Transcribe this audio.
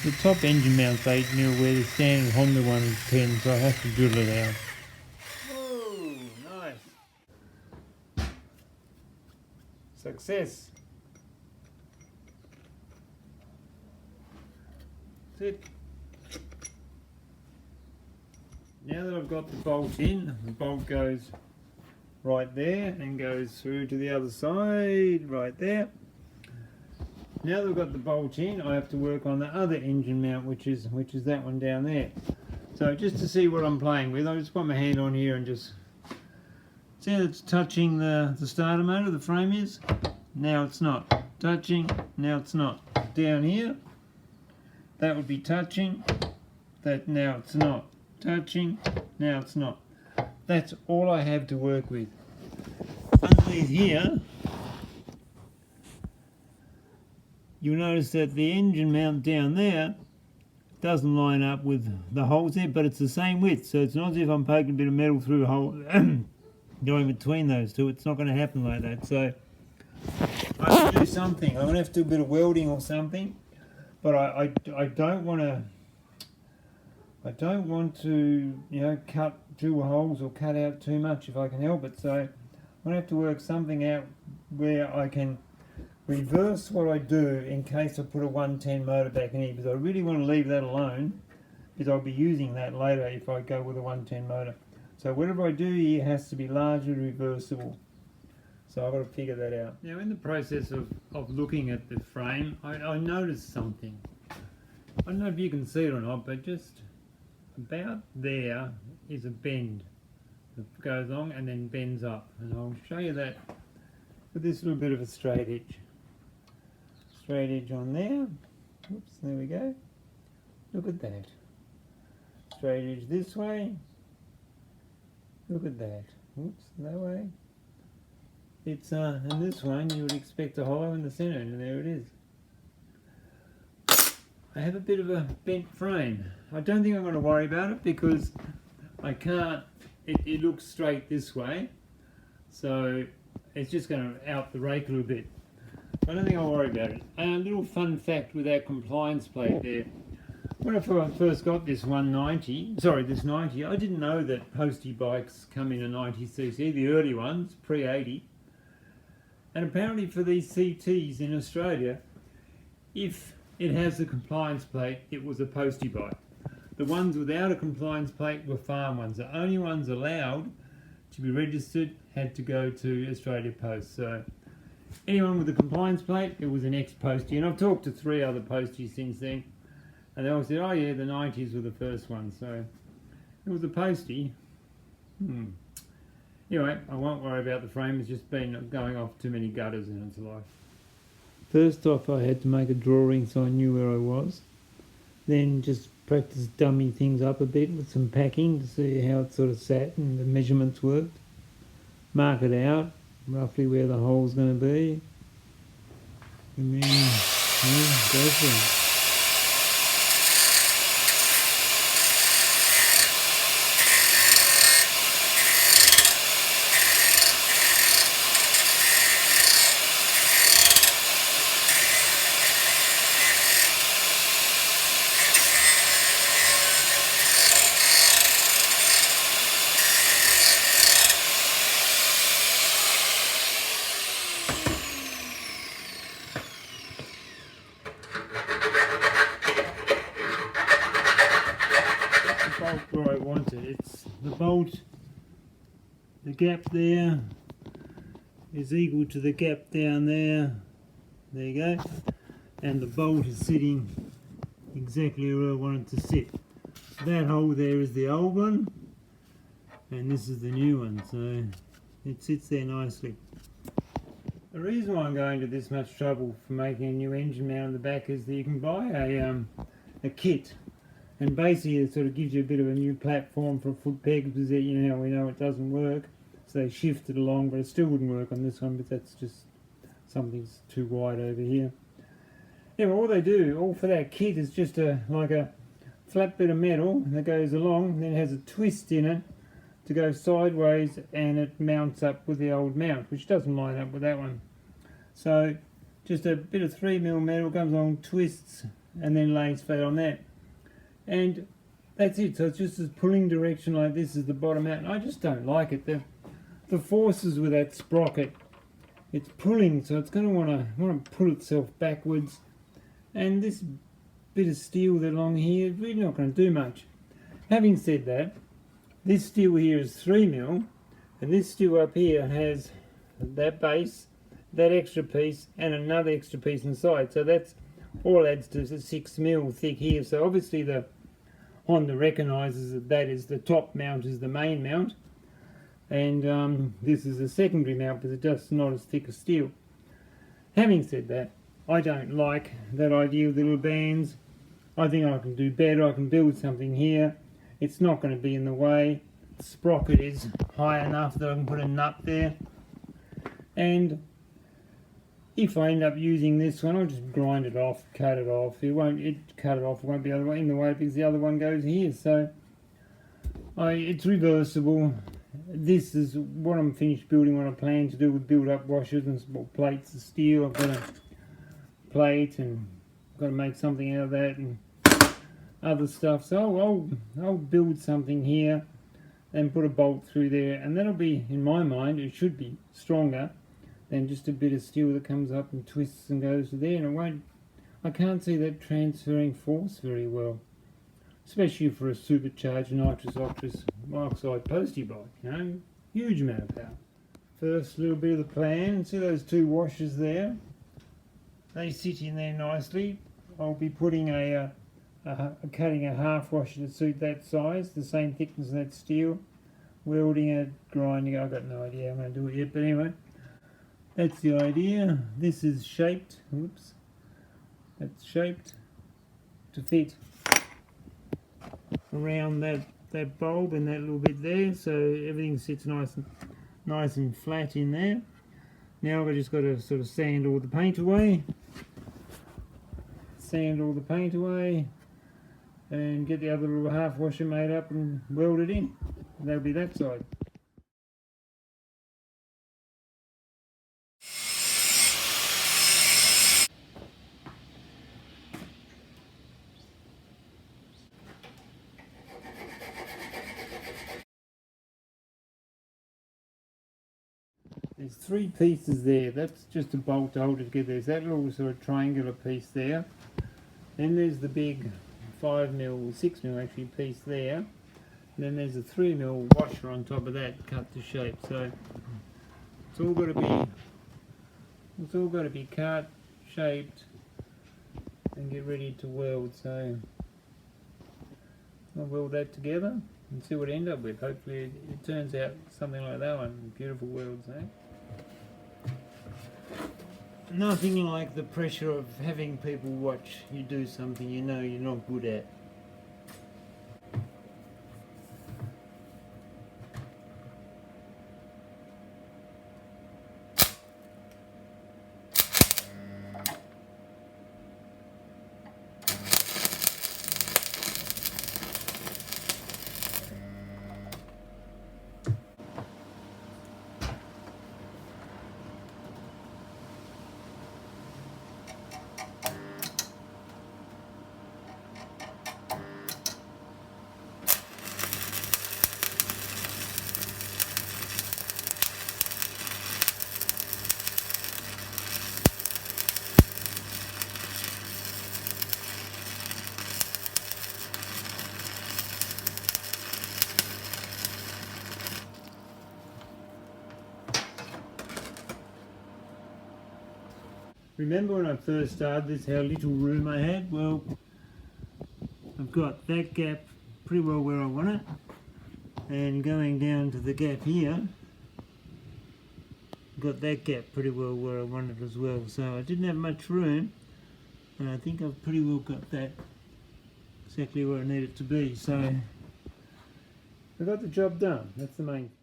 The top engine mount's 8mm where the standard Honda one is 10, so I have to drill it out. Whoa, nice. Success. That's it. Now that I've got the bolt in, the bolt goes right there and goes through to the other side, right there. Now that I've got the bolt in, I have to work on the other engine mount, which is that one down there. So just to see what I'm playing with, I'll just put my hand on here and just see how it's touching the starter motor, the frame is. Now it's not. Touching, now it's not. Down here, that would be touching, that now it's not. Touching, now it's not. That's all I have to work with. Underneath here, you'll notice that the engine mount down there doesn't line up with the holes there, but it's the same width, so it's not as if I'm poking a bit of metal through a hole going between those two. It's not going to happen like that. So I have to do something. I'm going to have to do a bit of welding or something, but I don't want to, you know, cut drill holes or cut out too much if I can help it. So I'm going to have to work something out where I can reverse what I do in case I put a 110 motor back in here, because I really want to leave that alone, because I'll be using that later if I go with a 110 motor. So whatever I do here has to be largely reversible. So I've got to figure that out. Now in the process of looking at the frame, I noticed something. I don't know if you can see it or not, but just about there is a bend that goes along and then bends up, and I'll show you that with this little bit of a straight edge. Straight edge on there. Oops, there we go. Look at that. Straight edge this way. Look at that. Oops, that way. It's and this one you would expect a hollow in the centre, and there it is. I have a bit of a bent frame. I don't think I'm going to worry about it because I can't, it looks straight this way, so it's just going to out the rake a little bit. I don't think I'll worry about it. A little fun fact with that compliance plate there. When I first got this this 90, I didn't know that Postie bikes come in a 90cc, the early ones, pre-80. And apparently for these CTs in Australia, if it has a compliance plate, it was a Postie bike. The ones without a compliance plate were farm ones. The only ones allowed to be registered had to go to Australia Post. So anyone with a compliance plate, it was an ex-Postie. And I've talked to 3 other Posties since then, and they all said, oh yeah, the 90s were the first one. So it was a Postie. Anyway, I won't worry about the frame. It's just been going off too many gutters in its life. First off, I had to make a drawing so I knew where I was. Then just practice dummy things up a bit with some packing to see how it sort of sat and the measurements worked. Mark it out, roughly where the hole's going to be. And then, go for it. Where I want it. It's the bolt, the gap there is equal to the gap down there. There you go. And the bolt is sitting exactly where I want it to sit. That hole there is the old one, and this is the new one, so it sits there nicely. The reason why I'm going to this much trouble for making a new engine mount on the back is that you can buy a kit. And basically it sort of gives you a bit of a new platform for a foot peg, because you know we know it doesn't work. So they shift it along, but it still wouldn't work on this one, but that's just something's too wide over here. Anyway, all they do, all for that kit, is just like a flat bit of metal that goes along, and then it has a twist in it to go sideways, and it mounts up with the old mount, which doesn't line up with that one. So just a bit of 3mm metal comes along, twists, and then lays flat on that. And that's it. So it's just this pulling direction like this is the bottom out. And I just don't like it. The forces with that sprocket, it's pulling, so it's going to want to pull itself backwards. And this bit of steel that along here is really not going to do much. Having said that, this steel here is 3mm, and this steel up here has that base, that extra piece, and another extra piece inside. So that's all adds to 6mm thick here. So obviously the Honda recognises that that is the top mount, is the main mount, and this is a secondary mount, but it's just not as thick as steel. Having said that, I don't like that idea of the little bands. I think I can do better. I can build something here. It's not going to be in the way. The sprocket is high enough that I can put a nut there. And if I end up using this one, I'll just grind it off, cut it off. It won't be in the way because the other one goes here. So it's reversible. This is what I'm finished building. What I plan to do with build up washers and small plates of steel. I've got a plate and I've got to make something out of that and other stuff. So I'll build something here and put a bolt through there, and that'll be, in my mind, it should be stronger than just a bit of steel that comes up and twists and goes to there, and I can't see that transferring force very well, especially for a supercharged nitrous oxide postie bike, you know, huge amount of power. First little bit of the plan, see those two washers there? They sit in there nicely. I'll be putting cutting a half washer to suit that size, the same thickness as that steel, welding it, grinding it. I've got no idea how I'm going to do it yet, but anyway, that's the idea. This is shaped, oops, that's shaped to fit around that bulb and that little bit there, so everything sits nice and flat in there. Now I've just got to sort of sand all the paint away, and get the other little half washer made up and weld it in. And that'll be that side. There's three pieces there. That's just a bolt to hold it together. There's that little sort of triangular piece there. Then there's the big 5mm, 6mm actually piece there. And then there's a 3mm washer on top of that, cut to shape. So it's all got to be cut, shaped, and get ready to weld. So I'll weld that together and see what I end up with. Hopefully it turns out something like that one. Beautiful welds, eh? Nothing like the pressure of having people watch you do something you know you're not good at. Remember when I first started this, how little room I had? Well, I've got that gap pretty well where I want it, and going down to the gap here, got that gap pretty well where I want it as well. So I didn't have much room, and I think I've pretty well got that exactly where I need it to be. So I got the job done. That's the main thing.